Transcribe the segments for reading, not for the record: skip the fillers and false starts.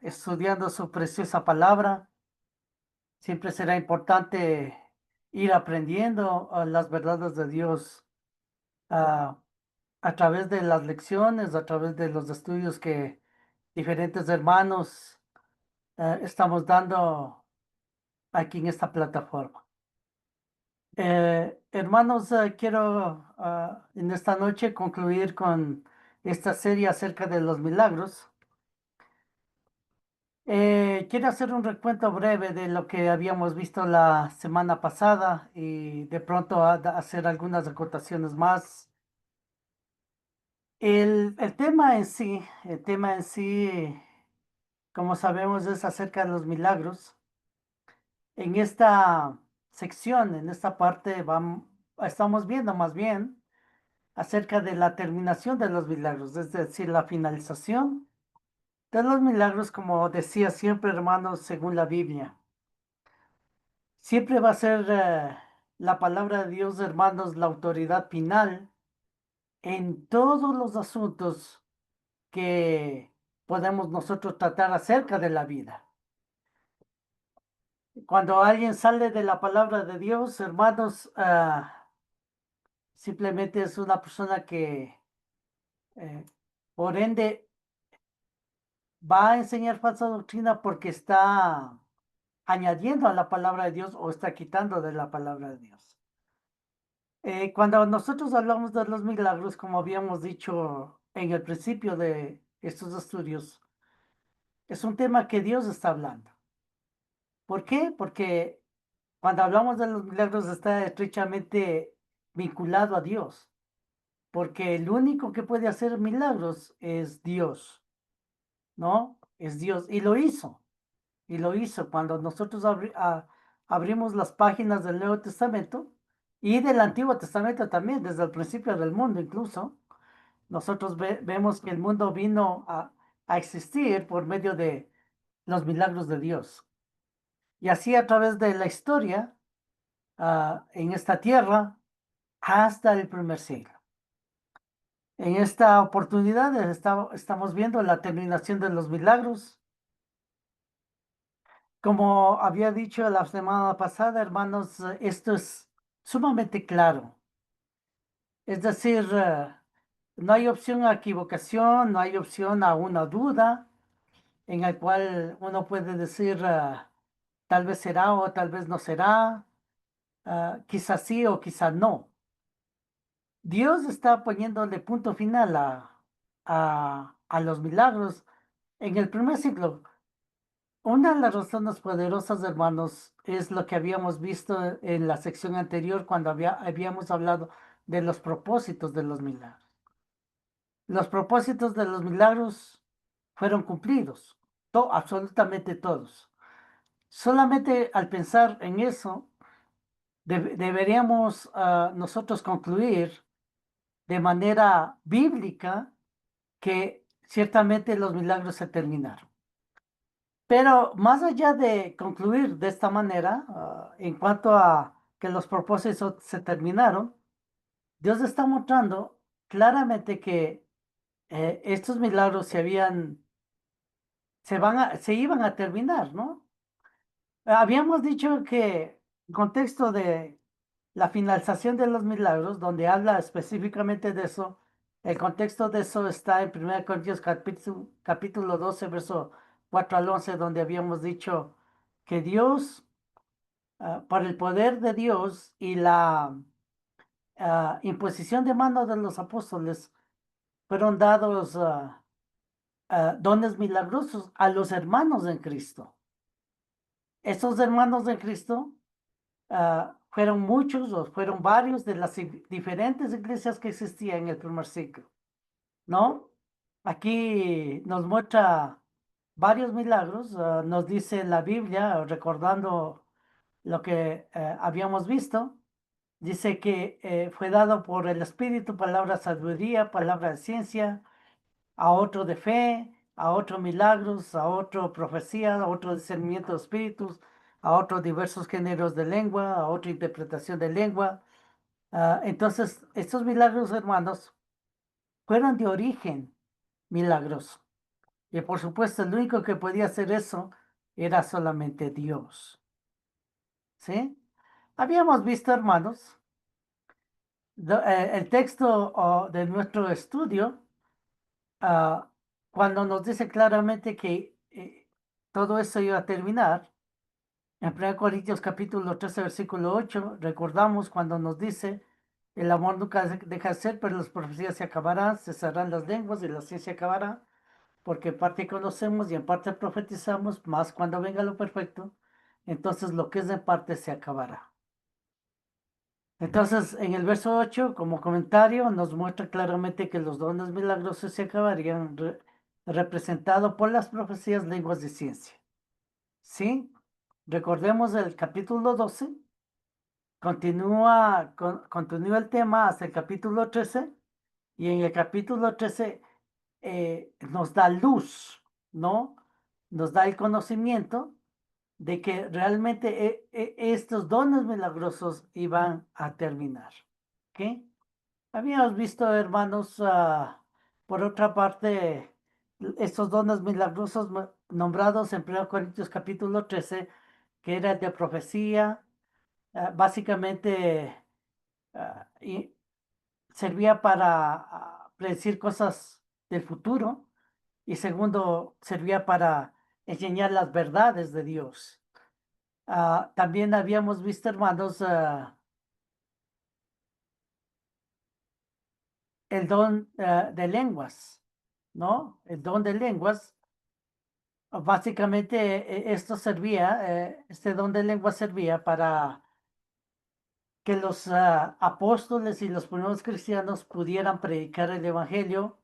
estudiando su preciosa palabra. Siempre será importante ir aprendiendo las verdades de Dios ah, a través de las lecciones, a través de los estudios que diferentes hermanos estamos dando aquí en esta plataforma. Hermanos, quiero en esta noche concluir con esta serie acerca de los milagros. Quiero hacer un recuento breve de lo que habíamos visto la semana pasada y de pronto hacer algunas acotaciones más. El tema en sí, como sabemos, es acerca de los milagros. En esta sección, en esta parte, estamos viendo más bien acerca de la terminación de los milagros, es decir, la finalización de los milagros, como decía siempre, hermanos, según la Biblia. Siempre va a ser la palabra de Dios, hermanos, la autoridad final en todos los asuntos que podemos nosotros tratar acerca de la vida. Cuando alguien sale de la palabra de Dios, hermanos, simplemente es una persona que, eh, por ende, va a enseñar falsa doctrina porque está añadiendo a la palabra de Dios o está quitando de la palabra de Dios. Cuando nosotros hablamos de los milagros, como habíamos dicho en el principio de estos estudios, es un tema que Dios está hablando. ¿Por qué? Porque cuando hablamos de los milagros está estrechamente vinculado a Dios, porque el único que puede hacer milagros es Dios, ¿no? Es Dios. Y lo hizo. Y lo hizo cuando nosotros abrimos las páginas del Nuevo Testamento y del Antiguo Testamento también, desde el principio del mundo incluso. Nosotros vemos que el mundo vino a existir por medio de los milagros de Dios. Y así a través de la historia en esta tierra hasta el primer siglo. En esta oportunidad estamos viendo la terminación de los milagros. Como había dicho la semana pasada, hermanos, esto es sumamente claro. Es decir, no hay opción a equivocación, no hay opción a una duda en el cual uno puede decir tal vez será o tal vez no será, quizás sí o quizás no. Dios está poniéndole punto final a los milagros en el primer siglo. Una de las razones poderosas, hermanos, es lo que habíamos visto en la sección anterior cuando habíamos hablado de los propósitos de los milagros. Los propósitos de los milagros fueron cumplidos, absolutamente todos. Solamente al pensar en eso, deberíamos nosotros concluir de manera bíblica que ciertamente los milagros se terminaron. Pero más allá de concluir de esta manera, en cuanto a que los propósitos se terminaron, Dios está mostrando claramente que estos milagros se iban a terminar, ¿no? Habíamos dicho que el contexto de la finalización de los milagros, donde habla específicamente de eso, el contexto de eso está en 1 Corintios capítulo 12, verso 4 al 11, donde habíamos dicho que Dios, por el poder de Dios y la imposición de manos de los apóstoles, fueron dados dones milagrosos a los hermanos en Cristo. Estos hermanos en Cristo fueron muchos o fueron varios de las diferentes iglesias que existían en el primer siglo, ¿no? Aquí nos muestra varios milagros, nos dice la Biblia, recordando lo que habíamos visto, dice que fue dado por el Espíritu palabra de sabiduría, palabra de ciencia, a otro de fe, a otro milagros, a otro profecía, a otro discernimiento de espíritus, a otros diversos géneros de lengua, a otra interpretación de lengua. Entonces, estos milagros, hermanos, fueron de origen milagroso. Y por supuesto, el único que podía hacer eso era solamente Dios. ¿Sí? Habíamos visto, hermanos, el texto de nuestro estudio, ah, cuando nos dice claramente que todo eso iba a terminar. En 1 Corintios capítulo 13, versículo 8, recordamos cuando nos dice, el amor nunca deja de ser, pero las profecías se acabarán, cesarán las lenguas y la ciencia acabará, porque en parte conocemos y en parte profetizamos, más cuando venga lo perfecto, entonces lo que es de parte se acabará. Entonces, en el verso 8, como comentario, nos muestra claramente que los dones milagrosos se acabarían representados por las profecías, lenguas de ciencia. ¿Sí? Recordemos el capítulo 12, continúa el tema hasta el capítulo 13, y en el capítulo 13 nos da luz, ¿no? Nos da el conocimiento de que realmente estos dones milagrosos iban a terminar. ¿Ok? Habíamos visto, hermanos, por otra parte, estos dones milagrosos nombrados en 1 Corintios capítulo 13, que era el de profecía, básicamente y servía para predecir cosas del futuro, y segundo, servía para enseñar las verdades de Dios. También habíamos visto, hermanos, el don de lenguas, ¿no? El don de lenguas, básicamente esto servía, este don de lenguas servía para que los apóstoles y los primeros cristianos pudieran predicar el evangelio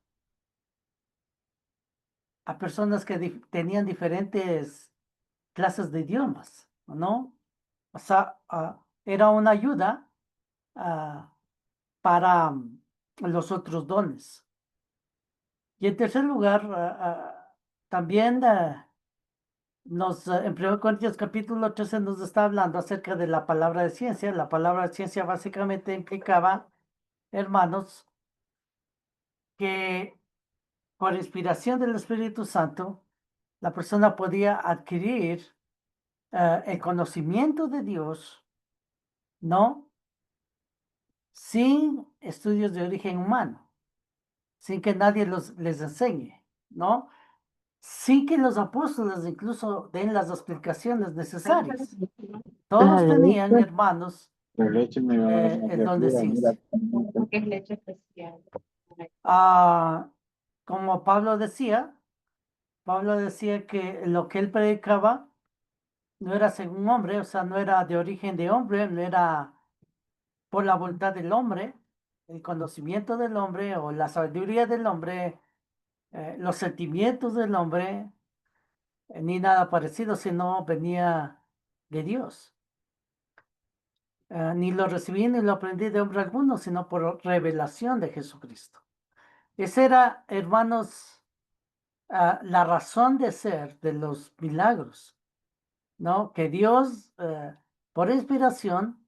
a personas que tenían diferentes clases de idiomas, ¿no? O sea, era una ayuda para los otros dones. Y en tercer lugar, también en 1 Corintios capítulo 13 nos está hablando acerca de la palabra de ciencia. La palabra de ciencia básicamente implicaba, hermanos, que por inspiración del Espíritu Santo, la persona podía adquirir el conocimiento de Dios, ¿no? Sin estudios de origen humano, sin que nadie les enseñe, ¿no? Sin que los apóstoles incluso den las explicaciones necesarias. La Todos tenían, leche, hermanos, la leche me va a dar una el don de criatura, mira. ciencia. Porque es leche especial. Ah, como Pablo decía que lo que él predicaba no era según hombre, o sea, no era de origen de hombre, no era por la voluntad del hombre, el conocimiento del hombre o la sabiduría del hombre, los sentimientos del hombre, ni nada parecido, sino venía de Dios. Ni lo recibí ni lo aprendí de hombre alguno, sino por revelación de Jesucristo. Esa era, hermanos, la razón de ser de los milagros, ¿no? Que Dios, por inspiración,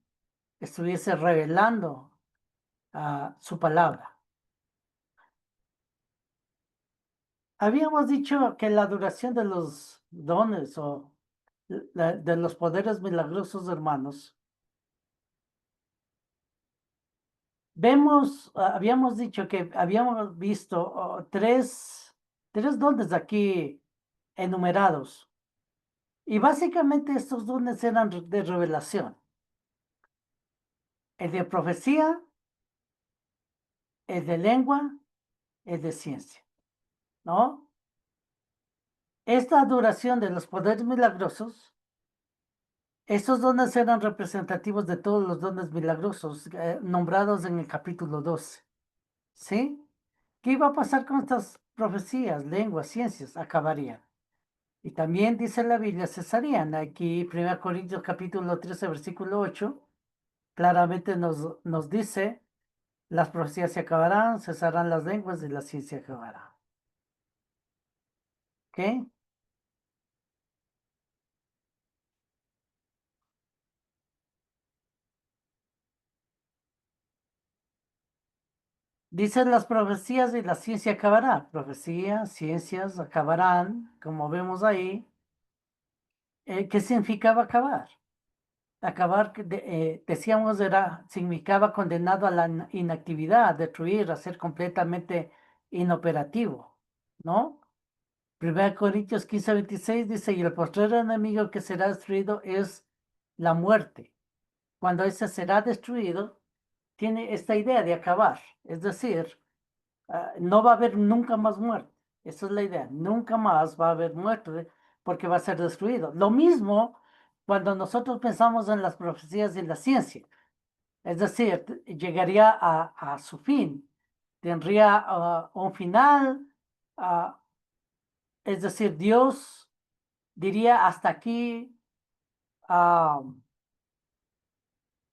estuviese revelando su palabra. Habíamos dicho que la duración de los dones o de los poderes milagrosos, hermanos, habíamos dicho que habíamos visto tres dones aquí enumerados. Y básicamente estos dones eran de revelación. El de profecía, el de lengua, el de ciencia, ¿no? Esta duración de los poderes milagrosos, estos dones eran representativos de todos los dones milagrosos nombrados en el capítulo 12, ¿sí? ¿Qué iba a pasar con estas profecías, lenguas, ciencias? Acabarían. Y también dice la Biblia, cesarían. Aquí, 1 Corintios capítulo 13, versículo 8, claramente nos dice, las profecías se acabarán, cesarán las lenguas y la ciencia acabará. ¿Ok? dicen las profecías y la ciencia acabará. Profecías, ciencias acabarán, como vemos ahí. ¿Qué significaba acabar? Acabar, decíamos, significaba condenado a la inactividad, destruir, a ser completamente inoperativo, ¿no? 1 Corintios 15:26 dice, y el postrero enemigo que será destruido es la muerte. Cuando ese será destruido, tiene esta idea de acabar, es decir, no va a haber nunca más muerte. Esa es la idea, nunca más va a haber muerte porque va a ser destruido. Lo mismo cuando nosotros pensamos en las profecías de la ciencia, es decir, llegaría a su fin, tendría un final, es decir, Dios diría ah,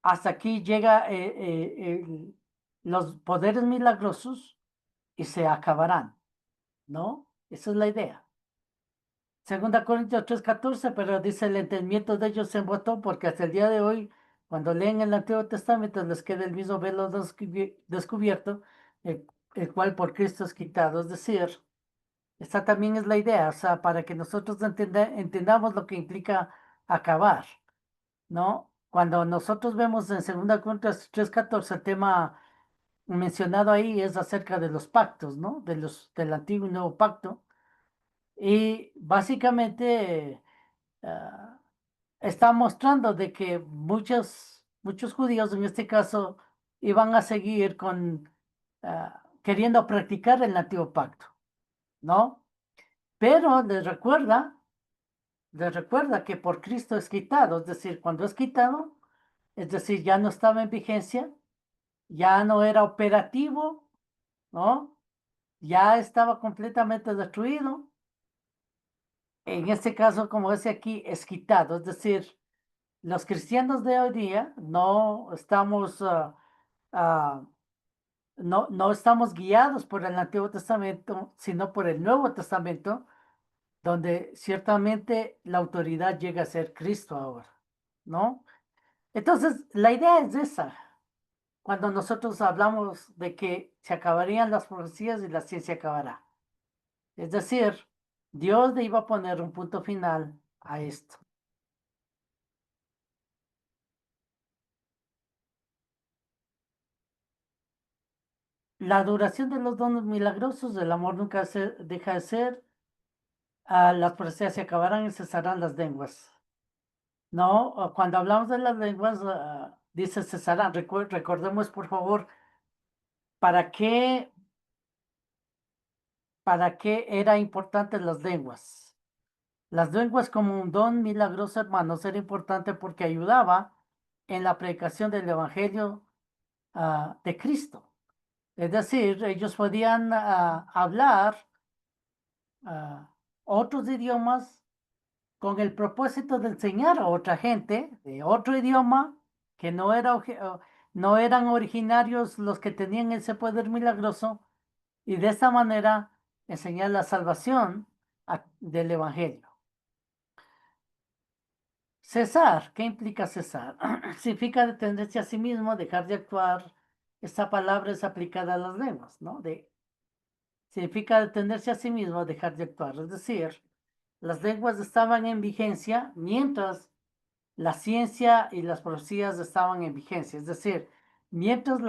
hasta aquí llega los poderes milagrosos y se acabarán, ¿no? Esa es la idea. 2 Corintios 3:14, pero dice el entendimiento de ellos se embotó porque hasta el día de hoy, cuando leen el Antiguo Testamento, les queda el mismo velo descubierto, el cual por Cristo es quitado. Es decir, esta también es la idea, o sea, para que nosotros entendamos lo que implica acabar, ¿no? Cuando nosotros vemos en 2 Corintios 3:14, el tema mencionado ahí es acerca de los pactos, ¿no? Del antiguo y nuevo pacto. Y básicamente está mostrando de que muchos judíos, en este caso, iban a seguir queriendo practicar el antiguo pacto, ¿no? Pero les recuerda que por Cristo es quitado, es decir, cuando es quitado, es decir, ya no estaba en vigencia, ya no era operativo, ¿no? Ya estaba completamente destruido. En este caso, como dice aquí, es quitado, es decir, los cristianos de hoy día no estamos, no estamos guiados por el Antiguo Testamento, sino por el Nuevo Testamento, donde ciertamente la autoridad llega a ser Cristo ahora, ¿no? Entonces, la idea es esa. Cuando nosotros hablamos de que se acabarían las profecías y la ciencia acabará. Es decir, Dios le iba a poner un punto final a esto. La duración de los dones milagrosos, el amor nunca deja de ser, las profecías se acabarán y cesarán las lenguas. No, cuando hablamos de las lenguas, dice cesarán. Recordemos, por favor, ¿para qué, para qué era importante las lenguas? Las lenguas como un don milagroso, hermanos, era importante porque ayudaba en la predicación del Evangelio de Cristo. Es decir, ellos podían hablar otros idiomas con el propósito de enseñar a otra gente de otro idioma que no eran originarios los que tenían ese poder milagroso y de esta manera enseñar la salvación del Evangelio. Cesar, ¿qué implica cesar? Significa detenerse a sí mismo, dejar de actuar. Esta palabra es aplicada a las lenguas, ¿no? Significa detenerse a sí mismo, dejar de actuar. Es decir, las lenguas estaban en vigencia mientras la ciencia y las profecías estaban en vigencia. Es decir, mientras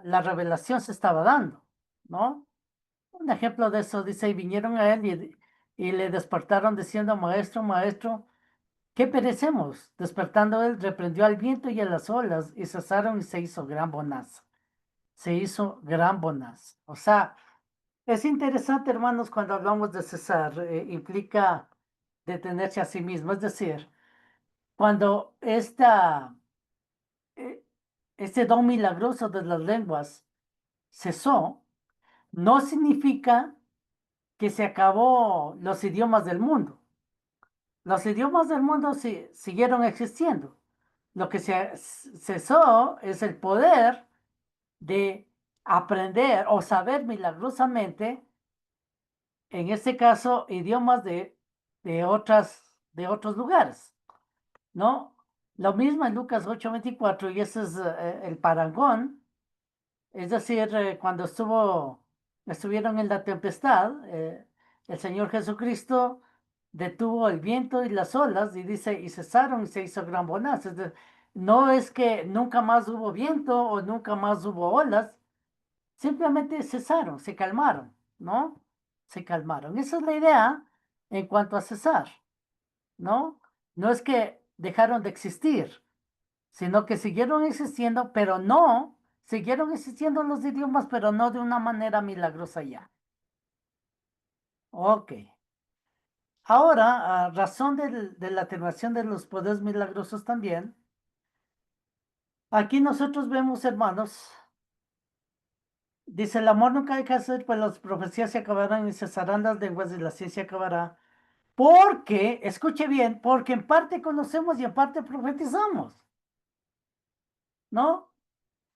la revelación se estaba dando, ¿no? Un ejemplo de eso dice, y vinieron a él y le despertaron diciendo, maestro, maestro, ¿qué perecemos? Despertando él, reprendió al viento y a las olas y cesaron y se hizo gran bonanza. Se hizo gran bonanza. O sea, es interesante, hermanos, cuando hablamos de cesar, implica detenerse a sí mismo. Es decir, cuando eh, este don milagroso de las lenguas cesó, no significa que se acabó los idiomas del mundo. Los idiomas del mundo siguieron existiendo. Lo que se cesó es el poder de aprender o saber milagrosamente, en este caso, idiomas de otros lugares, ¿no? Lo mismo en Lucas 8:24, y ese es el parangón. Es decir, cuando estuvieron en la tempestad, el Señor Jesucristo detuvo el viento y las olas y dice, y cesaron y se hizo gran bonanza. No es que nunca más hubo viento o nunca más hubo olas, simplemente cesaron, se calmaron, ¿no? Se calmaron. Esa es la idea en cuanto a cesar, ¿no? No es que dejaron de existir, sino que siguieron existiendo, pero no, siguieron existiendo los idiomas, pero no de una manera milagrosa ya. Ok. Ahora, a razón de la atenuación de los poderes milagrosos también, aquí nosotros vemos, hermanos, dice, el amor nunca deja de ser, pues las profecías se acabarán y cesarán las lenguas y la ciencia acabará. Porque, escuche bien, porque en parte conocemos y en parte profetizamos, ¿no?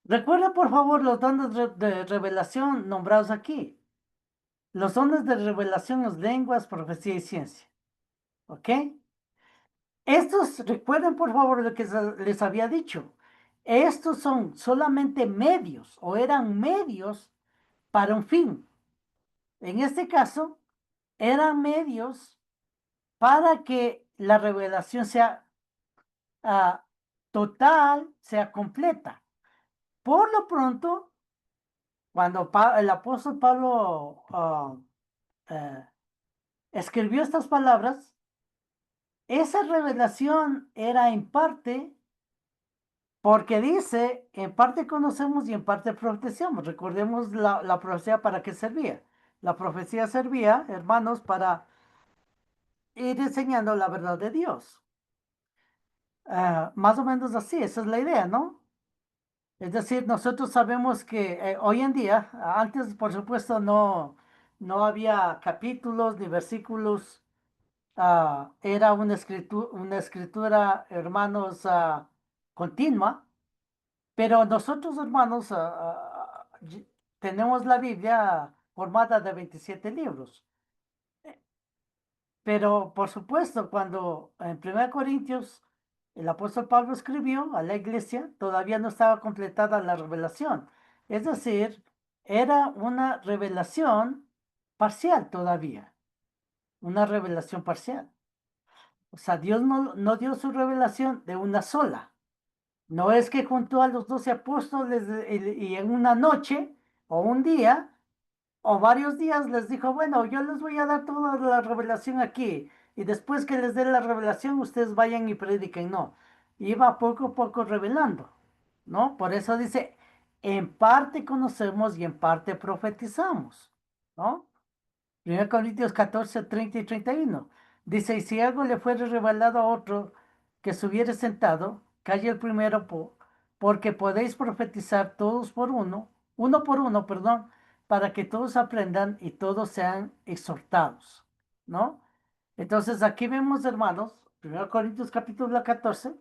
Recuerda, por favor, los dones de revelación nombrados aquí. Los dones de revelación, las lenguas, profecía y ciencia. ¿Ok? Estos, recuerden por favor lo que les había dicho. Estos son solamente medios o eran medios para un fin. En este caso, eran medios para que la revelación sea ah, total, sea completa. Por lo pronto, cuando el apóstol Pablo eh, escribió estas palabras, esa revelación era en parte, porque dice, en parte conocemos y en parte profetizamos. Recordemos la profecía para qué servía. La profecía servía, hermanos, para ir enseñando la verdad de Dios. Más o menos así, esa es la idea, ¿no? Es decir, nosotros sabemos que hoy en día, antes por supuesto no había capítulos ni versículos, era una escritura, hermanos, continua, pero nosotros, hermanos, tenemos la Biblia formada de 27 libros. Pero, por supuesto, cuando en 1 Corintios el apóstol Pablo escribió a la iglesia, todavía no estaba completada la revelación. Es decir, era una revelación parcial todavía, una revelación parcial. O sea, Dios no dio su revelación de una sola. No es que juntó a los 12 apóstoles y en una noche o un día o varios días les dijo, bueno, yo les voy a dar toda la revelación aquí y después que les dé la revelación ustedes vayan y prediquen. No, iba poco a poco revelando, ¿no? Por eso dice, en parte conocemos y en parte profetizamos, ¿no? 1 Corintios 14, 30 y 31. Dice, y si algo le fuere revelado a otro que se hubiere sentado, calle el primero, porque podéis profetizar todos uno por uno, perdón, para que todos aprendan y todos sean exhortados, ¿no? Entonces aquí vemos, hermanos, 1 Corintios capítulo 14,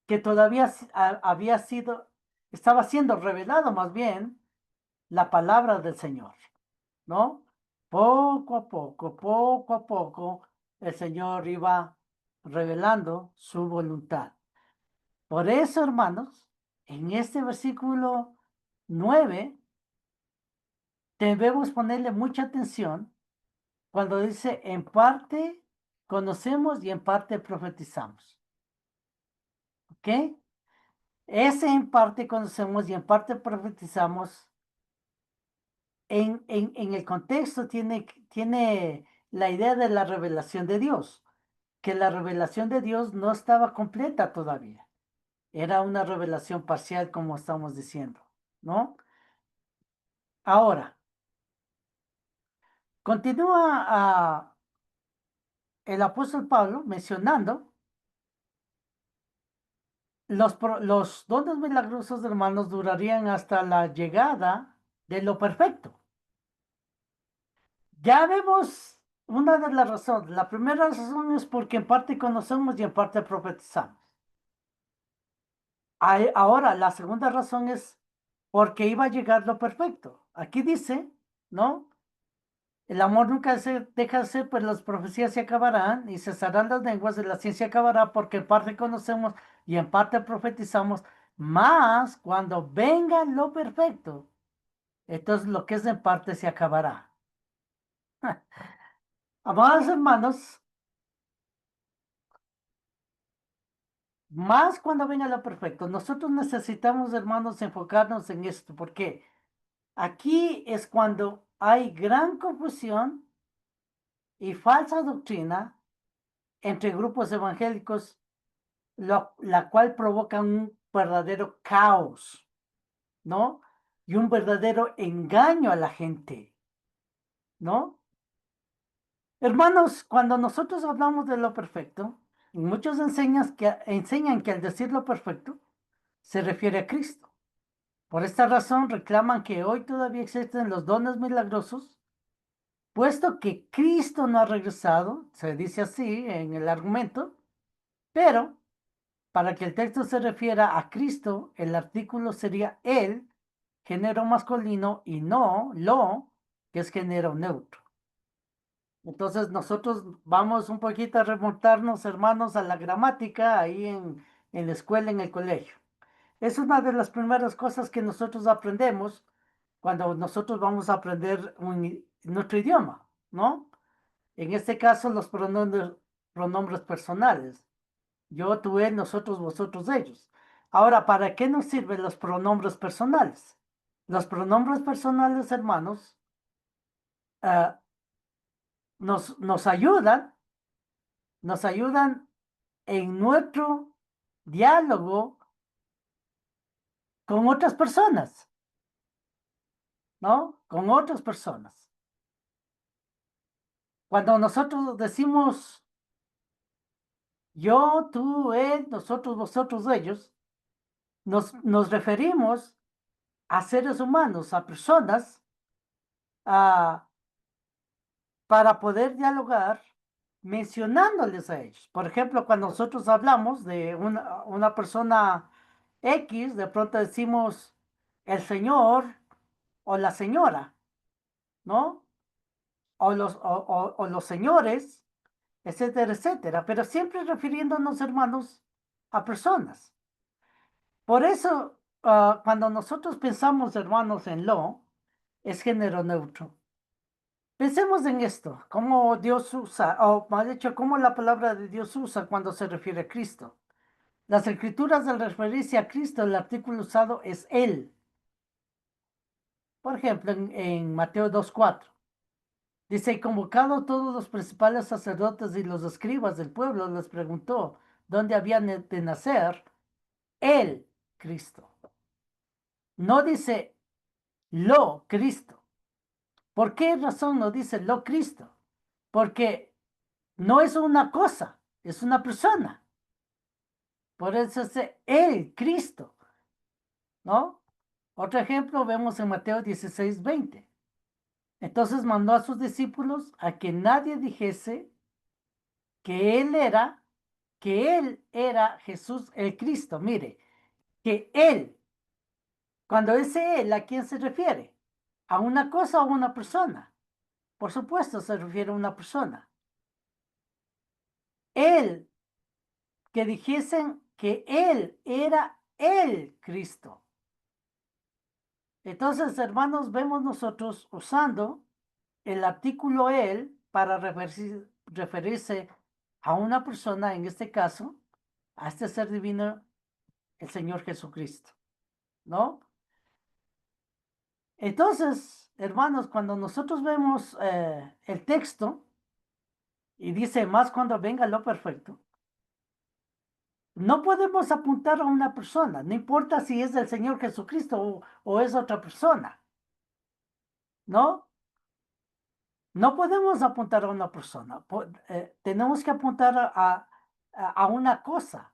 que todavía había sido, estaba siendo revelado más bien la palabra del Señor, ¿no? Poco a poco, el Señor iba revelando su voluntad. Por eso, hermanos, en este versículo 9 debemos ponerle mucha atención cuando dice, en parte conocemos y en parte profetizamos. ¿Ok? Ese en parte conocemos y en parte profetizamos en el contexto tiene la idea de la revelación de Dios, que la revelación de Dios no estaba completa todavía. Era una revelación parcial, como estamos diciendo, ¿no? Ahora, continúa el apóstol Pablo mencionando los dones milagrosos, hermanos, durarían hasta la llegada de lo perfecto. Ya vemos una de las razones. La primera razón es porque en parte conocemos y en parte profetizamos. Ahora, la segunda razón es porque iba a llegar lo perfecto. Aquí dice, ¿no? El amor nunca se deja de ser, pues las profecías se acabarán y cesarán las lenguas y la ciencia acabará porque en parte conocemos y en parte profetizamos. Mas cuando venga lo perfecto, entonces lo que es en parte se acabará. Amados hermanos, más cuando venga lo perfecto, nosotros necesitamos, hermanos, enfocarnos en esto, porque aquí es cuando hay gran confusión y falsa doctrina entre grupos evangélicos, la cual provoca un verdadero caos, ¿no? Y un verdadero engaño a la gente, ¿no? Hermanos, cuando nosotros hablamos de lo perfecto, muchos enseñan que al decir lo perfecto se refiere a Cristo. Por esta razón reclaman que hoy todavía existen los dones milagrosos, puesto que Cristo no ha regresado, se dice así en el argumento, pero para que el texto se refiera a Cristo, el artículo sería él, género masculino, y no lo, que es género neutro. Entonces nosotros vamos un poquito a remontarnos, hermanos, a la gramática ahí en la escuela, en el colegio. Es una de las primeras cosas que nosotros aprendemos cuando nosotros vamos a aprender nuestro idioma, ¿no? En este caso, los pronombres personales. Yo, tú, él, nosotros, vosotros, ellos. Ahora, ¿para qué nos sirven los pronombres personales? Los pronombres personales, hermanos, ah, nos ayudan en nuestro diálogo con otras personas, ¿no? Con otras personas. Cuando nosotros decimos yo, tú, él, nosotros, vosotros, ellos, nos referimos a seres humanos, a personas, a, para poder dialogar mencionándoles a ellos. Por ejemplo, cuando nosotros hablamos de una persona X, de pronto decimos el señor o la señora, ¿no? O los señores, etcétera, etcétera, pero siempre refiriéndonos, hermanos, a personas. Por eso, cuando nosotros pensamos, hermanos, en lo, es género neutro. Pensemos en esto, cómo Dios usa, o más dicho, cómo la palabra de Dios usa cuando se refiere a Cristo. Las escrituras al referirse a Cristo, el artículo usado es Él. Por ejemplo, en Mateo 2:4. Dice, y convocado todos los principales sacerdotes y los escribas del pueblo, les preguntó dónde habían de nacer el Cristo. No dice lo Cristo. ¿Por qué razón no dice lo Cristo? Porque no es una cosa, es una persona. Por eso es el Cristo, ¿no? Otro ejemplo vemos en Mateo 16:20. Entonces mandó a sus discípulos a que nadie dijese que que él era Jesús el Cristo. Mire, que él, cuando dice él, ¿a quién se refiere? ¿A una cosa o a una persona? Por supuesto, se refiere a una persona. Él, que dijesen que él era el Cristo. Entonces, hermanos, vemos nosotros usando el artículo él para referirse a una persona, en este caso, a este ser divino, el Señor Jesucristo, ¿no? Entonces, hermanos, cuando nosotros vemos el texto y dice más cuando venga lo perfecto, no podemos apuntar a una persona, no importa si es el Señor Jesucristo o es otra persona, ¿no? No podemos apuntar a una persona, tenemos que apuntar a una cosa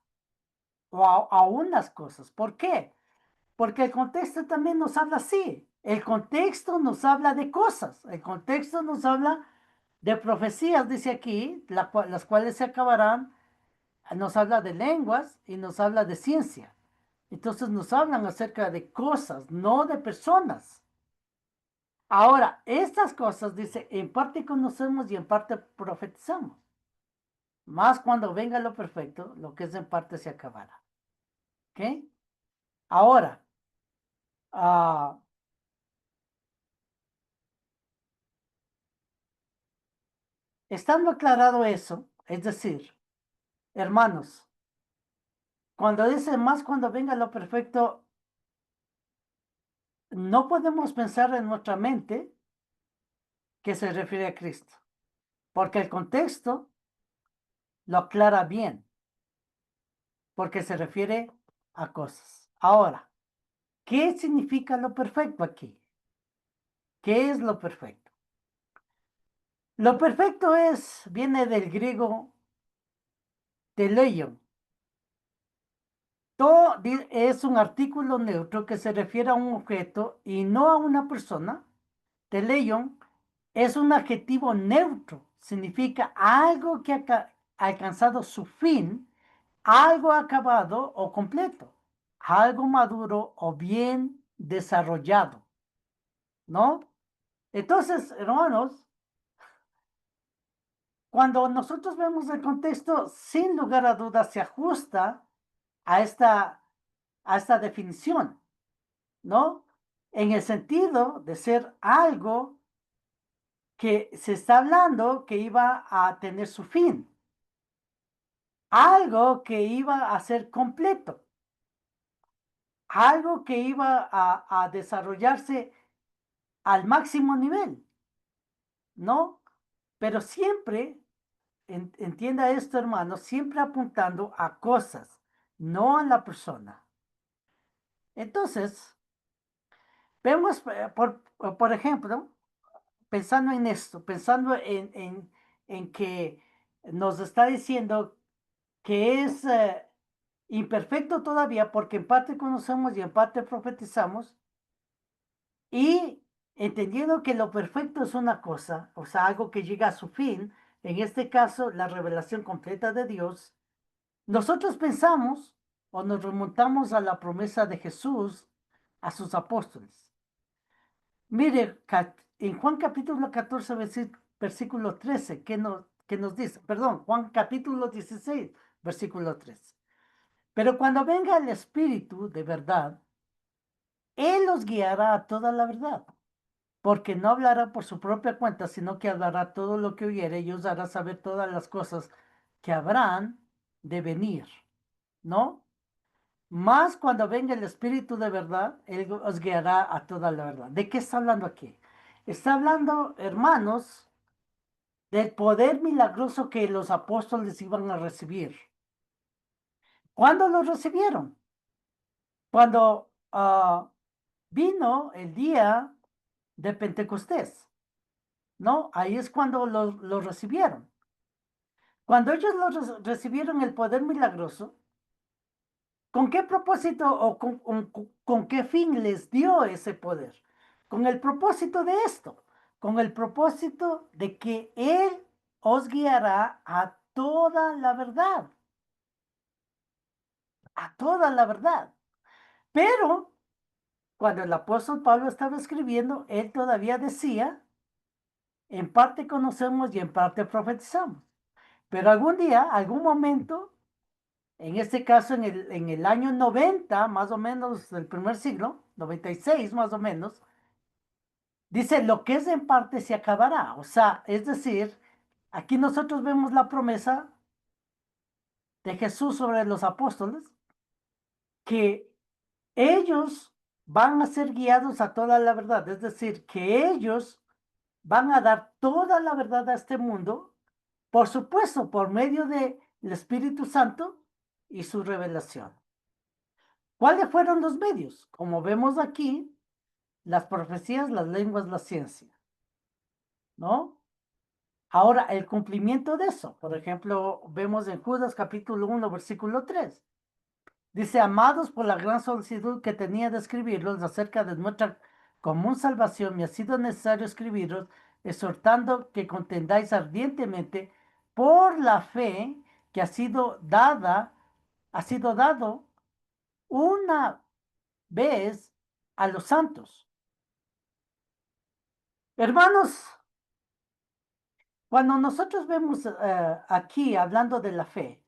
o a unas cosas. ¿Por qué? Porque el contexto también nos habla así. El contexto nos habla de cosas, el contexto nos habla de profecías, dice aquí, las cuales se acabarán, nos habla de lenguas y nos habla de ciencia. Entonces nos hablan acerca de cosas, no de personas. Ahora, estas cosas, dice, en parte conocemos y en parte profetizamos. Más cuando venga lo perfecto, lo que es en parte se acabará. ¿Ok? Ahora, ah, estando aclarado eso, es decir, hermanos, cuando dice más cuando venga lo perfecto, no podemos pensar en nuestra mente que se refiere a Cristo, porque el contexto lo aclara bien, porque se refiere a cosas. Ahora, ¿qué significa lo perfecto aquí? ¿Qué es lo perfecto? Lo perfecto viene del griego teleion. Todo es un artículo neutro que se refiere a un objeto y no a una persona. Teleion es un adjetivo neutro, significa algo que ha alcanzado su fin, algo acabado o completo, algo maduro o bien desarrollado, ¿no? Entonces, hermanos, cuando nosotros vemos el contexto, sin lugar a dudas se ajusta a esta definición, ¿no? En el sentido de ser algo que se está hablando que iba a tener su fin, algo que iba a ser completo, algo que iba a desarrollarse al máximo nivel, ¿no? Pero siempre, entienda esto, hermano, siempre apuntando a cosas, no a la persona. Entonces, vemos, por ejemplo, pensando en esto, pensando en que nos está diciendo que es imperfecto todavía porque en parte conocemos y en parte profetizamos y entendiendo que lo perfecto es una cosa, o sea, algo que llega a su fin, en este caso la revelación completa de Dios, nosotros pensamos o nos remontamos a la promesa de Jesús a sus apóstoles. Mire, en Juan capítulo 14, versículo 13, ¿qué nos dice? Perdón, Juan capítulo 16, versículo 13. Pero cuando venga el Espíritu de verdad, Él os guiará a toda la verdad, porque no hablará por su propia cuenta, sino que hablará todo lo que oyere y os hará saber todas las cosas que habrán de venir, ¿no? Más cuando venga el Espíritu de verdad, Él os guiará a toda la verdad. ¿De qué está hablando aquí? Está hablando, hermanos, del poder milagroso que los apóstoles iban a recibir. ¿Cuándo lo recibieron? Cuando vino el día de Pentecostés, ¿no? Ahí es cuando lo recibieron. Cuando ellos recibieron el poder milagroso, ¿con qué propósito o con qué fin les dio ese poder? Con el propósito de esto, con el propósito de que Él os guiará a toda la verdad, a toda la verdad. Pero cuando el apóstol Pablo estaba escribiendo, él todavía decía, en parte conocemos y en parte profetizamos. Pero algún día, algún momento, en este caso en el año 90, más o menos del primer siglo, 96 más o menos, dice, lo que es en parte se acabará. O sea, es decir, aquí nosotros vemos la promesa de Jesús sobre los apóstoles, que ellos van a ser guiados a toda la verdad. Es decir, que ellos van a dar toda la verdad a este mundo, por supuesto, por medio del Espíritu Santo y su revelación. ¿Cuáles fueron los medios? Como vemos aquí, las profecías, las lenguas, la ciencia, ¿no? Ahora, el cumplimiento de eso, por ejemplo, vemos en Judas capítulo 1, versículo 3. Dice, amados, por la gran solicitud que tenía de escribirlos acerca de nuestra común salvación, me ha sido necesario escribiros, exhortando que contendáis ardientemente por la fe que ha sido dado una vez a los santos. Hermanos, cuando nosotros vemos aquí hablando de la fe,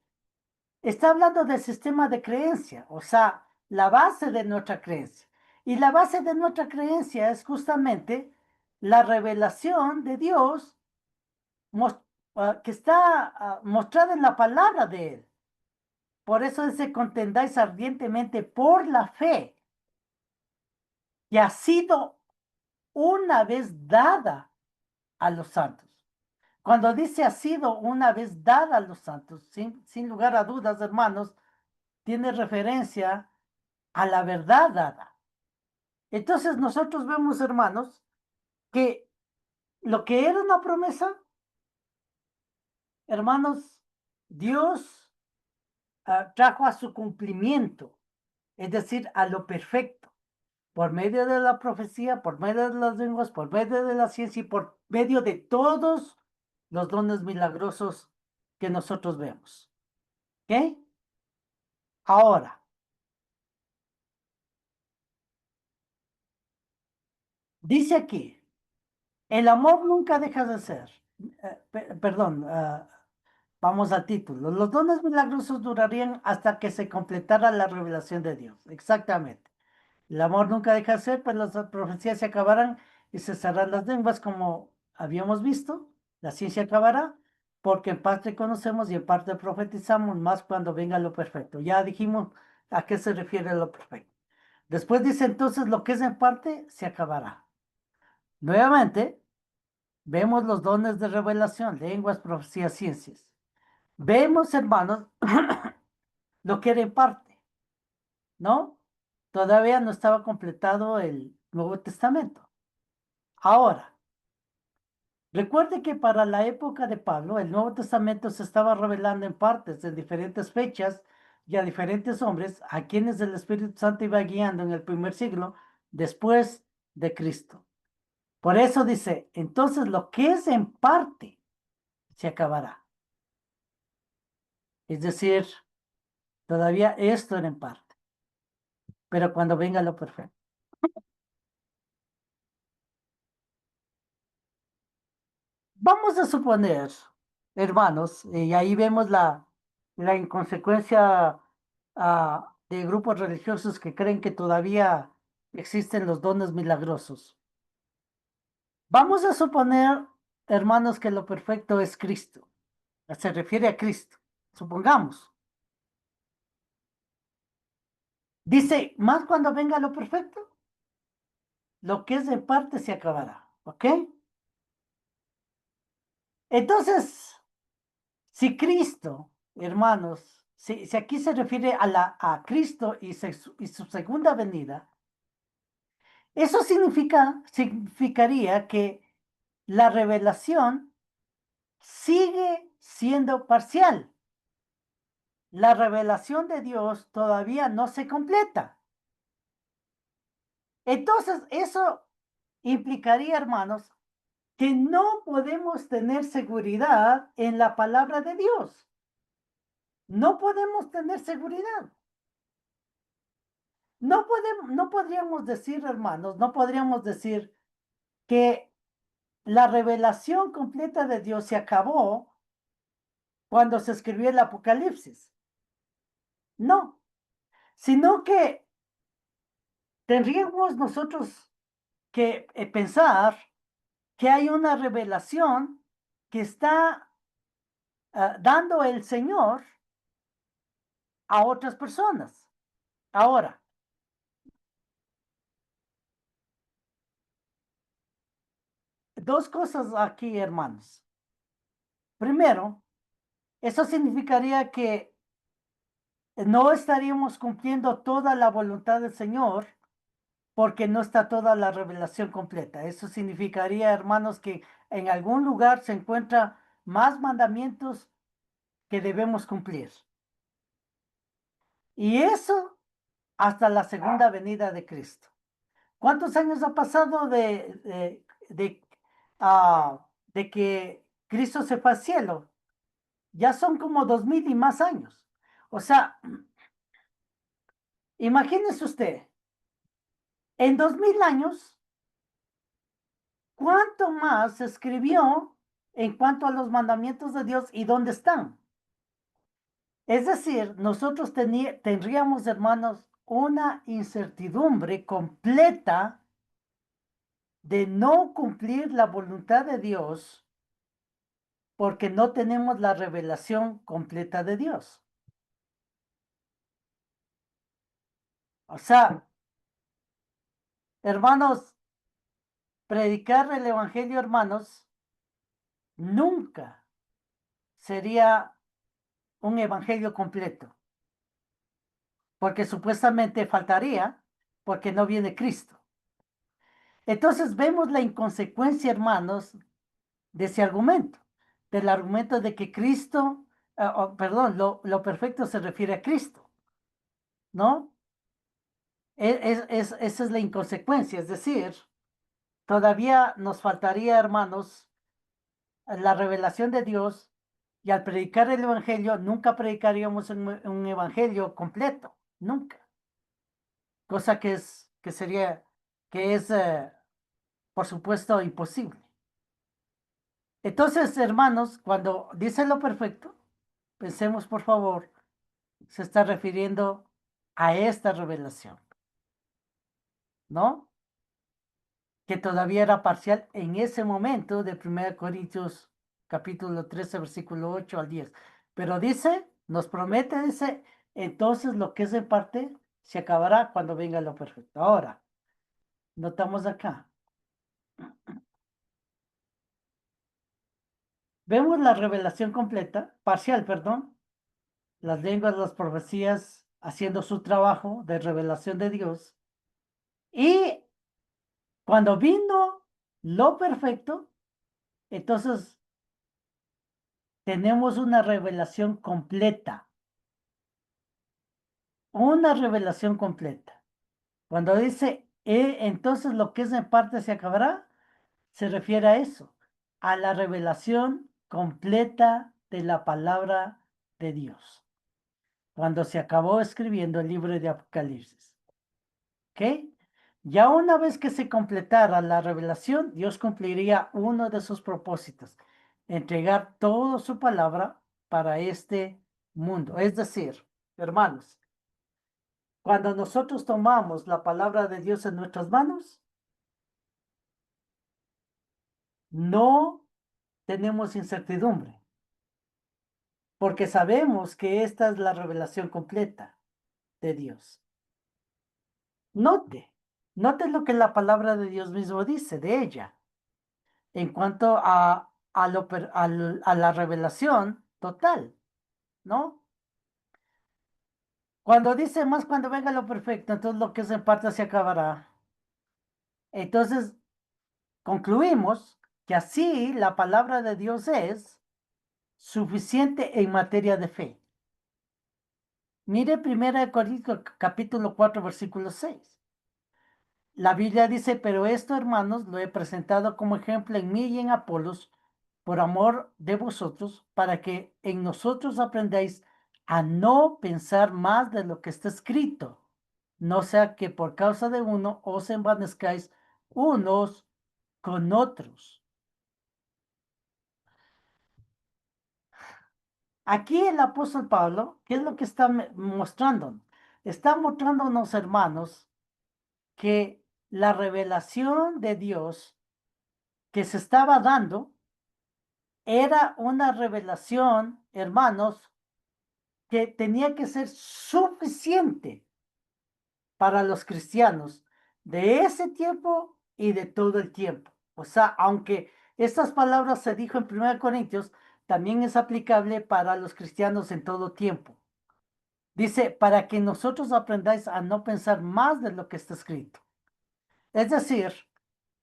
está hablando del sistema de creencia, o sea, la base de nuestra creencia. Y la base de nuestra creencia es justamente la revelación de Dios que está mostrada en la palabra de Él. Por eso dice, contendáis ardientemente por la fe que ha sido una vez dada a los santos. Cuando dice ha sido una vez dada a los santos, sin lugar a dudas, hermanos, tiene referencia a la verdad dada. Entonces nosotros vemos, hermanos, que lo que era una promesa, hermanos, Dios trajo a su cumplimiento, es decir, a lo perfecto, por medio de la profecía, por medio de las lenguas, por medio de la ciencia y por medio de todos los dones milagrosos que nosotros vemos. ¿Ok? Ahora, dice aquí, el amor nunca deja de ser. Perdón, vamos al título. Los dones milagrosos durarían hasta que se completara la revelación de Dios. Exactamente. El amor nunca deja de ser, pues las profecías se acabarán y cesarán las lenguas, como habíamos visto. La ciencia acabará, porque en parte conocemos y en parte profetizamos, más cuando venga lo perfecto. Ya dijimos a qué se refiere lo perfecto. Después dice entonces, lo que es en parte se acabará. Nuevamente, vemos los dones de revelación, lenguas, profecías, ciencias. Vemos, hermanos, lo que era en parte, ¿no? Todavía no estaba completado el Nuevo Testamento. Ahora, recuerde que para la época de Pablo, el Nuevo Testamento se estaba revelando en partes, en diferentes fechas y a diferentes hombres, a quienes el Espíritu Santo iba guiando en el primer siglo después de Cristo. Por eso dice, entonces lo que es en parte se acabará. Es decir, todavía esto era en parte, pero cuando venga lo perfecto. Vamos a suponer, hermanos, y ahí vemos la inconsecuencia de grupos religiosos que creen que todavía existen los dones milagrosos. Vamos a suponer, hermanos, que lo perfecto es Cristo. Se refiere a Cristo. Supongamos. Dice, más cuando venga lo perfecto, lo que es de parte se acabará. ¿Ok? Entonces, si Cristo, hermanos, si aquí se refiere a Cristo y su segunda venida, eso significaría que la revelación sigue siendo parcial. La revelación de Dios todavía no se completa. Entonces, eso implicaría, hermanos, que no podemos tener seguridad en la palabra de Dios. No podemos tener seguridad. No podríamos decir, hermanos, no podríamos decir que la revelación completa de Dios se acabó cuando se escribió el Apocalipsis. No, sino que tendríamos nosotros que pensar que hay una revelación que está dando el Señor a otras personas. Ahora, dos cosas aquí, hermanos. Primero, eso significaría que no estaríamos cumpliendo toda la voluntad del Señor porque no está toda la revelación completa. Eso significaría, hermanos, que en algún lugar se encuentran más mandamientos que debemos cumplir. Y eso hasta la segunda venida de Cristo. ¿Cuántos años ha pasado de que Cristo se fue al cielo? Ya son como 2000 y más años. O sea, imagínese usted, en 2000 años, ¿cuánto más se escribió en cuanto a los mandamientos de Dios y dónde están? Es decir, nosotros tendríamos, hermanos, una incertidumbre completa de no cumplir la voluntad de Dios porque no tenemos la revelación completa de Dios. O sea, hermanos, predicar el Evangelio, hermanos, nunca sería un Evangelio completo, porque supuestamente faltaría porque no viene Cristo. Entonces vemos la inconsecuencia, hermanos, de ese argumento, del argumento de que Cristo, perdón, lo perfecto se refiere a Cristo, ¿no? Esa es la inconsecuencia, es decir, todavía nos faltaría, hermanos, la revelación de Dios y al predicar el Evangelio, nunca predicaríamos un Evangelio completo, nunca. Cosa que sería, que es, por supuesto, imposible. Entonces, hermanos, cuando dice lo perfecto, pensemos, por favor, se está refiriendo a esta revelación, ¿no? Que todavía era parcial en ese momento de 1 Corintios capítulo 13, versículo 8 al 10. Pero dice, nos promete, dice, entonces lo que es en parte se acabará cuando venga lo perfecto. Ahora, notamos acá. Vemos la revelación completa, parcial, perdón, las lenguas, las profecías haciendo su trabajo de revelación de Dios. Y cuando vino lo perfecto, entonces tenemos una revelación completa. Una revelación completa. Cuando dice, entonces lo que es en parte se acabará, se refiere a eso, a la revelación completa de la palabra de Dios. Cuando se acabó escribiendo el libro de Apocalipsis. ¿Ok? Ya una vez que se completara la revelación, Dios cumpliría uno de sus propósitos, entregar toda su palabra para este mundo. Es decir, hermanos, cuando nosotros tomamos la palabra de Dios en nuestras manos, no tenemos incertidumbre, porque sabemos que esta es la revelación completa de Dios. Note, note lo que la palabra de Dios mismo dice de ella en cuanto a la revelación total, ¿no? Cuando dice más cuando venga lo perfecto, entonces lo que es en parte se acabará. Entonces, concluimos que así la palabra de Dios es suficiente en materia de fe. Mire 1 Corintios capítulo 4, versículo 6. La Biblia dice, pero esto, hermanos, lo he presentado como ejemplo en mí y en Apolos, por amor de vosotros, para que en nosotros aprendáis a no pensar más de lo que está escrito, no sea que por causa de uno os envanezcáis unos con otros. Aquí el apóstol Pablo, ¿qué es lo que está mostrando? Está mostrándonos, hermanos, que la revelación de Dios que se estaba dando era una revelación, hermanos, que tenía que ser suficiente para los cristianos de ese tiempo y de todo el tiempo. O sea, aunque estas palabras se dijo en 1 Corintios, también es aplicable para los cristianos en todo tiempo. Dice, para que nosotros aprendáis a no pensar más de lo que está escrito. Es decir,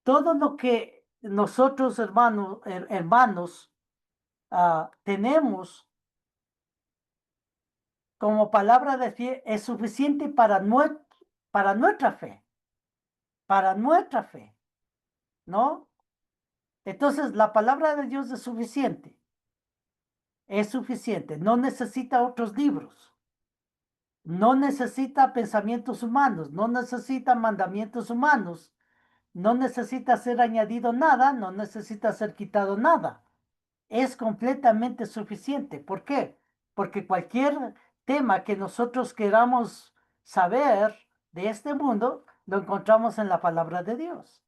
todo lo que nosotros, hermanos, tenemos como palabra de fe es suficiente para nuestra fe, ¿no? Entonces, la palabra de Dios es suficiente, no necesita otros libros, no necesita pensamientos humanos, no necesita mandamientos humanos, no necesita ser añadido nada, no necesita ser quitado nada. Es completamente suficiente. ¿Por qué? Porque cualquier tema que nosotros queramos saber de este mundo lo encontramos en la palabra de Dios.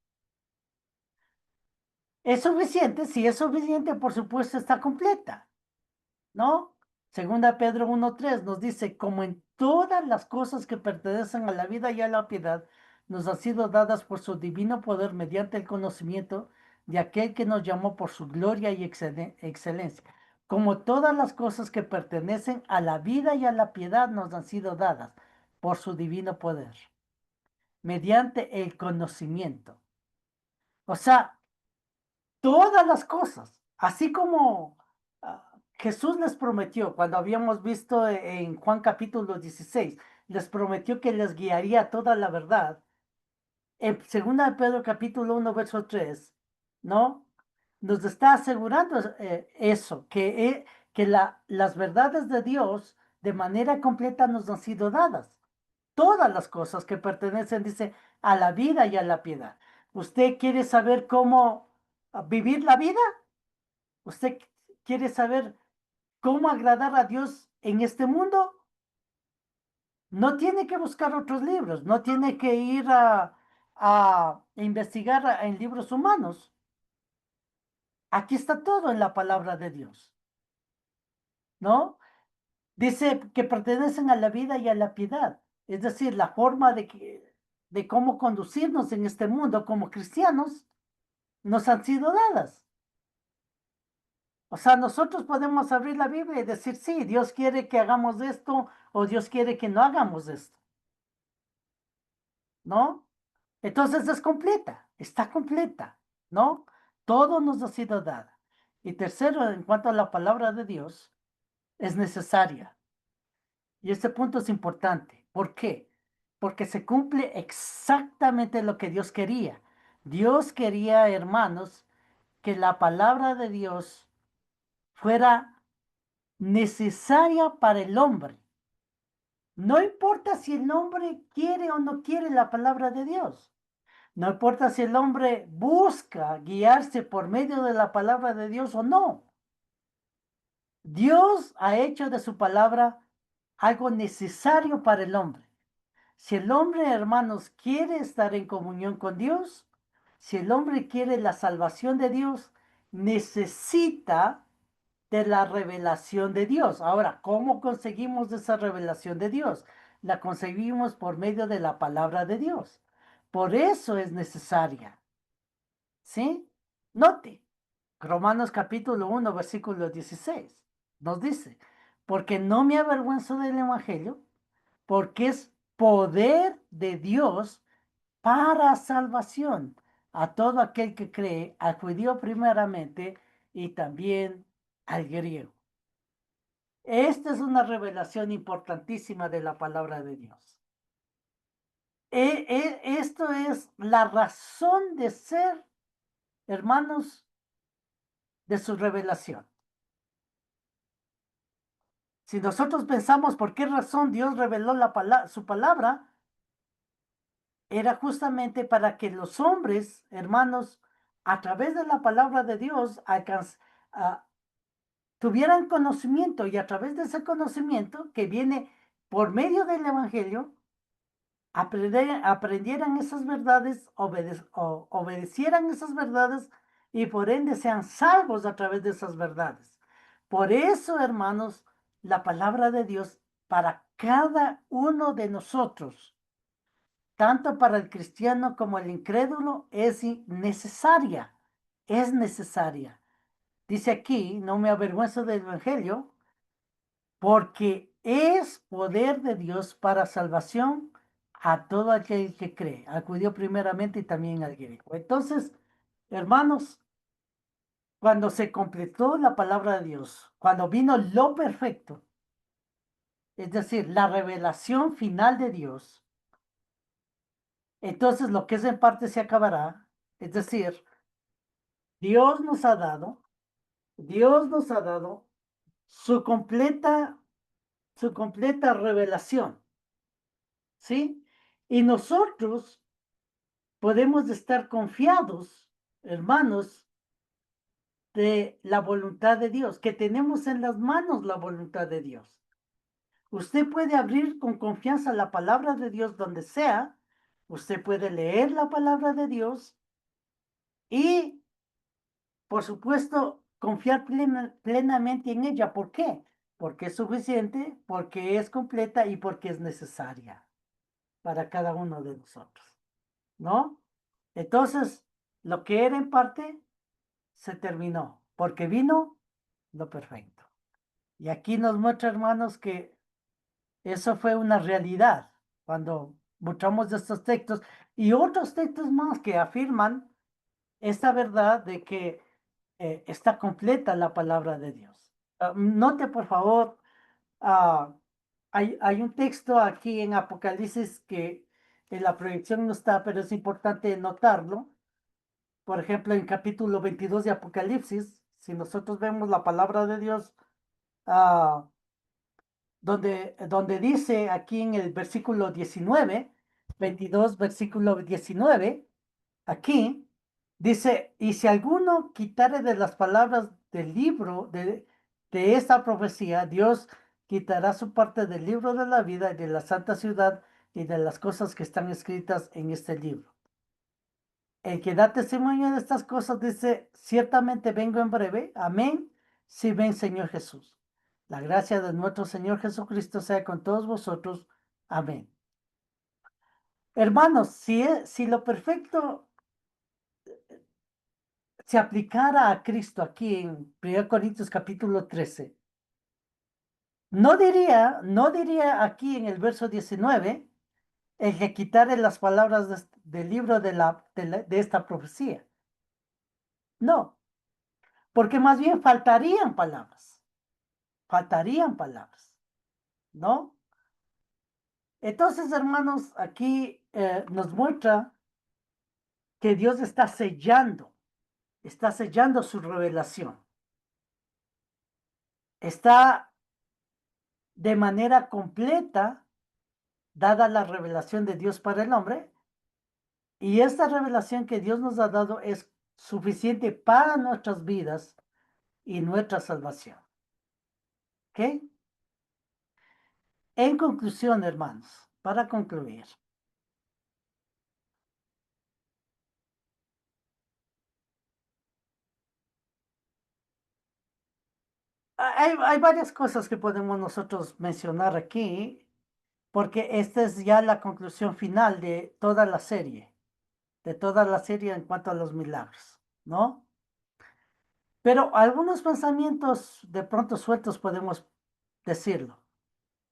¿Es suficiente? Si es suficiente, por supuesto, está completa, ¿no? Segunda Pedro 1:3 nos dice, como en todas las cosas que pertenecen a la vida y a la piedad, nos han sido dadas por su divino poder mediante el conocimiento de aquel que nos llamó por su gloria y excelencia. Como todas las cosas que pertenecen a la vida y a la piedad nos han sido dadas por su divino poder, mediante el conocimiento. O sea, todas las cosas, así como Jesús les prometió, cuando habíamos visto en Juan capítulo 16, les prometió que les guiaría toda la verdad. En 2 de Pedro capítulo 1, verso 3, ¿no? Nos está asegurando eso, que las verdades de Dios de manera completa nos han sido dadas. Todas las cosas que pertenecen, dice, a la vida y a la piedad. ¿Usted quiere saber cómo vivir la vida? ¿Usted quiere saber cómo agradar a Dios en este mundo? No tiene que buscar otros libros, no tiene que ir a investigar en libros humanos. Aquí está todo en la palabra de Dios, ¿no? Dice que pertenecen a la vida y a la piedad, es decir, la forma de cómo conducirnos en este mundo como cristianos nos han sido dadas. O sea, nosotros podemos abrir la Biblia y decir, sí, Dios quiere que hagamos esto o Dios quiere que no hagamos esto, ¿no? Entonces es completa, está completa, ¿no? Todo nos ha sido dado. Y tercero, en cuanto a la palabra de Dios, es necesaria. Y este punto es importante. ¿Por qué? Porque se cumple exactamente lo que Dios quería. Dios quería, hermanos, que la palabra de Dios fuera necesaria para el hombre. No importa si el hombre quiere o no quiere la palabra de Dios. No importa si el hombre busca guiarse por medio de la palabra de Dios o no. Dios ha hecho de su palabra algo necesario para el hombre. Si el hombre, hermanos, quiere estar en comunión con Dios, si el hombre quiere la salvación de Dios, necesita de la revelación de Dios. Ahora, ¿cómo conseguimos esa revelación de Dios? La conseguimos por medio de la palabra de Dios. Por eso es necesaria. ¿Sí? Note, Romanos capítulo 1, versículo 16, nos dice, porque no me avergüenzo del Evangelio, porque es poder de Dios para salvación a todo aquel que cree, al judío primeramente y también al griego. Esta es una revelación importantísima de la palabra de Dios. Esto es la razón de ser, hermanos, de su revelación. Si nosotros pensamos por qué razón Dios reveló su palabra, era justamente para que los hombres, hermanos, a través de la palabra de Dios, tuvieran conocimiento y a través de ese conocimiento que viene por medio del Evangelio, aprendieran esas verdades, obedecieran esas verdades y por ende sean salvos a través de esas verdades. Por eso, hermanos, la palabra de Dios para cada uno de nosotros, tanto para el cristiano como el incrédulo, es necesaria. Es necesaria. Dice aquí, no me avergüenzo del Evangelio, porque es poder de Dios para salvación a todo aquel que cree, al judío primeramente y también al griego. Entonces, hermanos, cuando se completó la palabra de Dios, cuando vino lo perfecto, es decir, la revelación final de Dios, entonces lo que es en parte se acabará, es decir, Dios nos ha dado, Dios nos ha dado su completa revelación, ¿sí? Y nosotros podemos estar confiados, hermanos, de la voluntad de Dios, que tenemos en las manos la voluntad de Dios. Usted puede abrir con confianza la palabra de Dios donde sea. Usted puede leer la palabra de Dios y, por supuesto, confiar plenamente en ella. ¿Por qué? Porque es suficiente, porque es completa y porque es necesaria para cada uno de nosotros, ¿no? Entonces, lo que era en parte se terminó, porque vino lo perfecto. Y aquí nos muestra, hermanos, que eso fue una realidad cuando mostramos estos textos y otros textos más que afirman esta verdad de que está completa la palabra de Dios. Note, por favor, ah, hay un texto aquí en Apocalipsis que en la proyección no está, pero es importante notarlo. Por ejemplo, en capítulo 22 de Apocalipsis, si nosotros vemos la palabra de Dios, ah, donde dice aquí en el versículo 19, 22, versículo 19, aquí dice, y si alguno quitare de las palabras del libro de esta profecía, Dios quitará su parte del libro de la vida y de la santa ciudad y de las cosas que están escritas en este libro. El que da testimonio de estas cosas dice, ciertamente vengo en breve, amén, si ven Señor Jesús. La gracia de nuestro Señor Jesucristo sea con todos vosotros, amén. Hermanos, si lo perfecto se aplicara a Cristo aquí en 1 Corintios capítulo 13, no diría aquí en el verso 19, el que quitare las palabras del libro de esta profecía. No, porque más bien faltarían palabras, ¿no? Entonces, hermanos, aquí nos muestra que Dios está sellando su revelación. Está de manera completa dada la revelación de Dios para el hombre, y esta revelación que Dios nos ha dado es suficiente para nuestras vidas y nuestra salvación. ¿Ok? En conclusión, hermanos, para concluir, hay varias cosas que podemos nosotros mencionar aquí, porque esta es ya la conclusión final de toda la serie en cuanto a los milagros, ¿no? Pero algunos pensamientos de pronto sueltos podemos decirlo.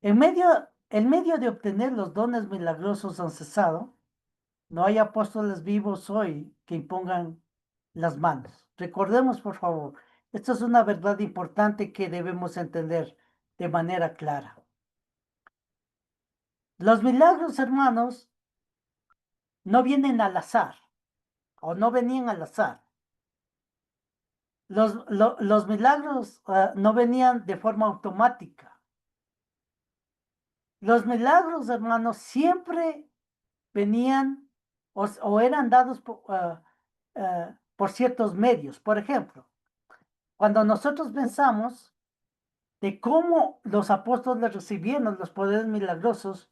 En medio de obtener los dones milagrosos han cesado, no hay apóstoles vivos hoy que impongan las manos. Recordemos, por favor, esto es una verdad importante que debemos entender de manera clara. Los milagros, hermanos, no vienen al azar o no venían al azar. Los milagros no venían de forma automática. Los milagros, hermanos, siempre venían o eran dados por ciertos medios. Por ejemplo, cuando nosotros pensamos de cómo los apóstoles recibieron los poderes milagrosos,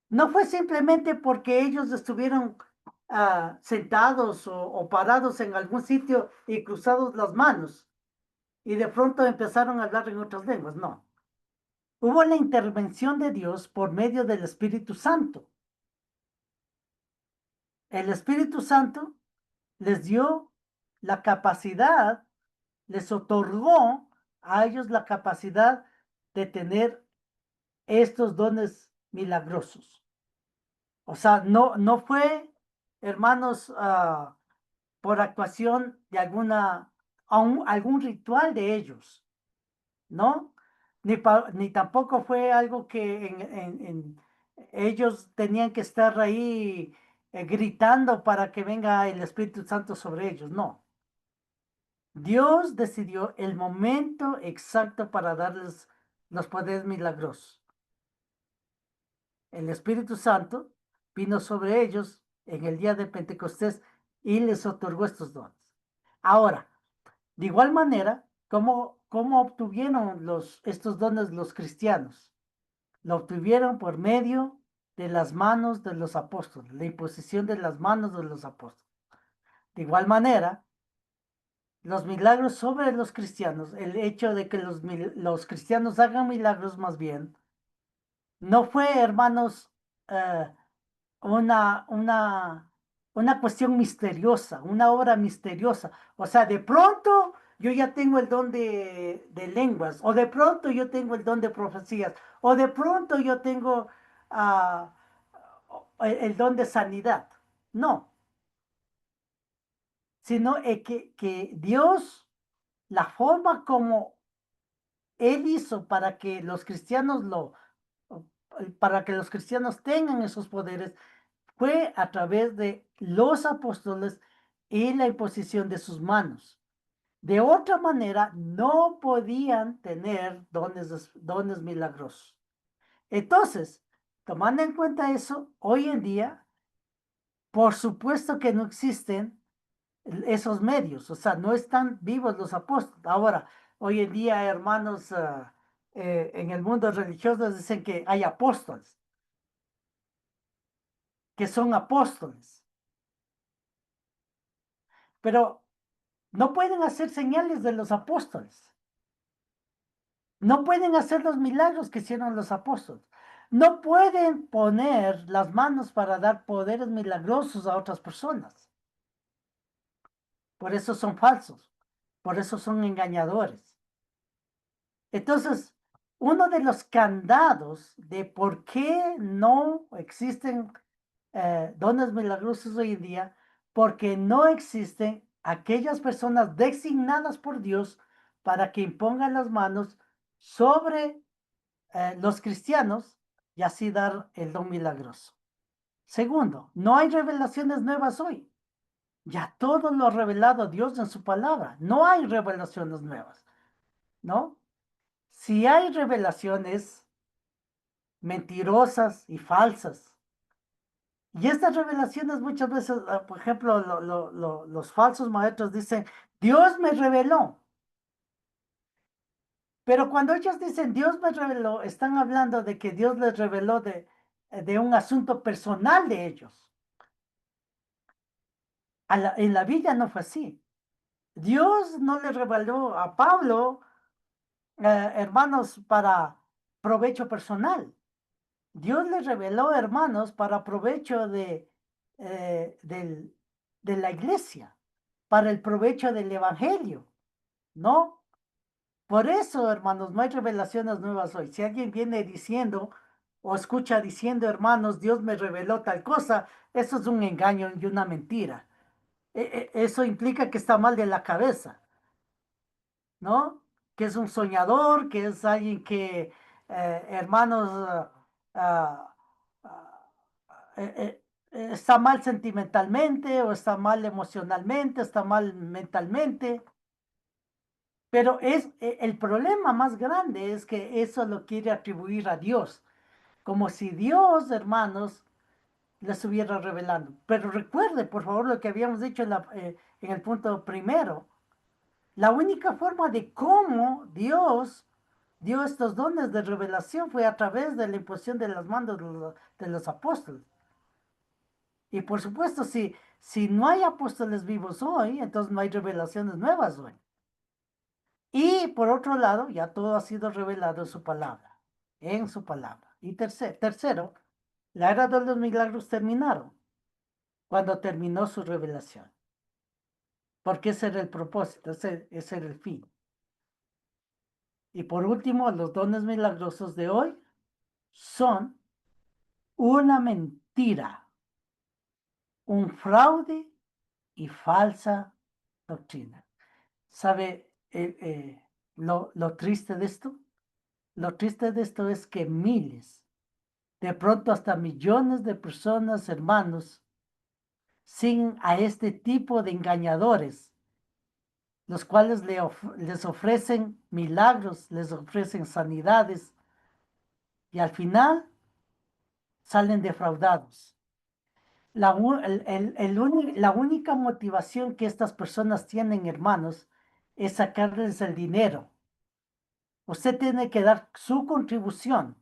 no fue simplemente porque ellos estuvieron sentados o parados en algún sitio y cruzados las manos y de pronto empezaron a hablar en otras lenguas. No. Hubo la intervención de Dios por medio del Espíritu Santo. El Espíritu Santo les dio la capacidad, les otorgó a ellos la capacidad de tener estos dones milagrosos. O sea, no fue, hermanos, por actuación de algún ritual de ellos, ¿no? Ni tampoco fue algo que ellos tenían que estar ahí gritando para que venga el Espíritu Santo sobre ellos, no. Dios decidió el momento exacto para darles los poderes milagrosos. El Espíritu Santo vino sobre ellos en el día de Pentecostés y les otorgó estos dones. Ahora, de igual manera, ¿cómo obtuvieron estos dones los cristianos? lo obtuvieron por medio de las manos de los apóstoles, la imposición de las manos de los apóstoles. De igual manera, los milagros sobre los cristianos, el hecho de que los cristianos hagan milagros más bien, no fue, hermanos, eh, una, una, una cuestión misteriosa, una obra misteriosa. O sea, de pronto yo ya tengo el don de lenguas, o de pronto yo tengo el don de profecías, o de pronto yo tengo ah, el don de sanidad. No, sino que Dios, la forma como Él hizo para que los cristianos tengan esos poderes, fue a través de los apóstoles y la imposición de sus manos. De otra manera, no podían tener dones milagrosos. Entonces, tomando en cuenta eso, hoy en día, por supuesto que no existen esos medios, o sea, no están vivos los apóstoles. Ahora, hoy en día, hermanos, en el mundo religioso dicen que hay apóstoles, que son apóstoles, pero no pueden hacer señales de los apóstoles. No pueden hacer los milagros que hicieron los apóstoles. No pueden poner las manos para dar poderes milagrosos a otras personas. Por eso son falsos. Por eso son engañadores. Entonces, uno de los candados de por qué no existen dones milagrosos hoy en día, porque no existen aquellas personas designadas por Dios para que impongan las manos sobre los cristianos y así dar el don milagroso. Segundo, no hay revelaciones nuevas hoy. Ya todo lo ha revelado Dios en su palabra. No hay revelaciones nuevas, ¿no? Si hay revelaciones mentirosas y falsas, y estas revelaciones muchas veces, por ejemplo, los falsos maestros dicen, Dios me reveló. Pero cuando ellos dicen Dios me reveló, están hablando de que Dios les reveló de un asunto personal de ellos. En la Biblia no fue así. Dios no le reveló a Pablo, hermanos, para provecho personal. Dios le reveló, hermanos, para provecho de la iglesia, para el provecho del evangelio, ¿no? Por eso, hermanos, no hay revelaciones nuevas hoy. Si alguien viene diciendo o escucha diciendo, hermanos, Dios me reveló tal cosa, eso es un engaño y una mentira. Eso implica que está mal de la cabeza, ¿no? Que es un soñador, que es alguien que, hermanos, ah, ah, está mal sentimentalmente o está mal emocionalmente, está mal mentalmente. Pero el problema más grande es que eso lo quiere atribuir a Dios, como si Dios, hermanos, les estuviera revelando. Pero recuerde, por favor, lo que habíamos dicho en el punto primero. La única forma de cómo Dios dio estos dones de revelación fue a través de la imposición de las manos de los apóstoles. Y por supuesto, si no hay apóstoles vivos hoy, entonces no hay revelaciones nuevas hoy. Y por otro lado, ya todo ha sido revelado en su palabra, en su palabra. Y tercero, la era de los milagros terminaron cuando terminó su revelación, porque ese era el propósito, ese era el fin. Y por último, los dones milagrosos de hoy son una mentira, un fraude y falsa doctrina. ¿Sabe lo triste de esto? Lo triste de esto es que miles, de pronto hasta millones de personas, hermanos, siguen a este tipo de engañadores, los cuales les ofrecen milagros, les ofrecen sanidades y al final salen defraudados. La única motivación que estas personas tienen, hermanos, es sacarles el dinero. Usted tiene que dar su contribución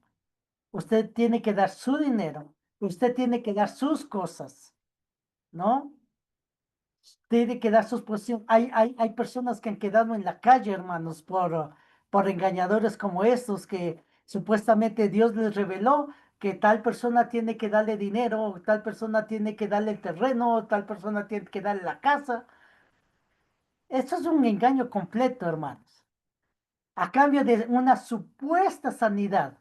usted tiene que dar su dinero, usted tiene que dar sus cosas, ¿no? Tiene que dar sus posiciones. Hay personas que han quedado en la calle, hermanos, por engañadores como estos, que supuestamente Dios les reveló que tal persona tiene que darle dinero, tal persona tiene que darle el terreno, tal persona tiene que darle la casa. Esto es un engaño completo, hermanos, a cambio de una supuesta sanidad.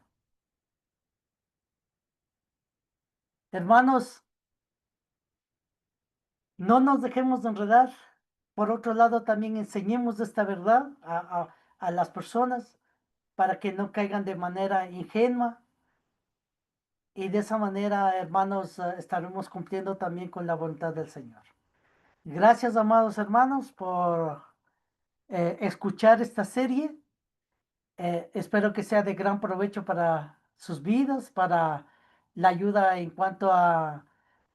Hermanos, no nos dejemos de enredar. Por otro lado, también enseñemos esta verdad a las personas para que no caigan de manera ingenua. Y de esa manera, hermanos, estaremos cumpliendo también con la voluntad del Señor. Gracias, amados hermanos, por escuchar esta serie. Espero que sea de gran provecho para sus vidas, para la ayuda en cuanto a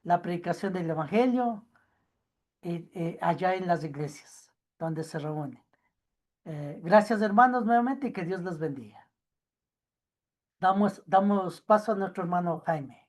la predicación del Evangelio allá en las iglesias donde se reúnen. Gracias, hermanos, nuevamente y que Dios los bendiga. Damos paso a nuestro hermano Jaime.